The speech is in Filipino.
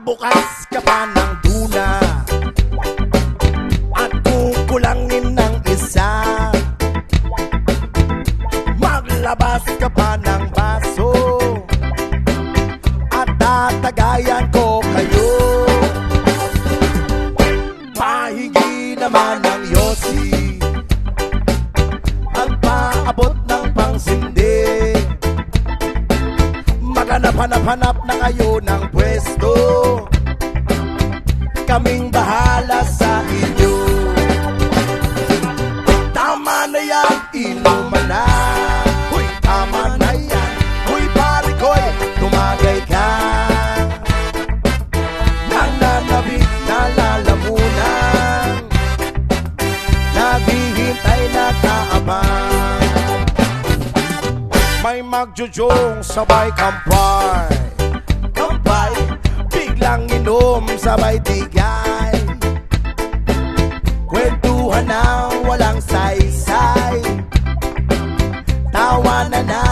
Magbukas ka pa ng tuna at kukulangin ng isa. Maglabas ka pa ng baso at tatagayan ko kayo. Pahingi naman ng yosi at paabot ng pangsindi. Maghanap-hanap na kayo ng pwesto, kaming bahala sa inyo. Tama na yan, inuman na. Huy, tama na yan. Huy, pare ko'y tumagay ka. Nananabik na lalamunan, naghihintay na kaabang. May magjujong sabay kampay, kampay, biglang inom sabay digay. Kwentuhan na walang saysay, tawanan na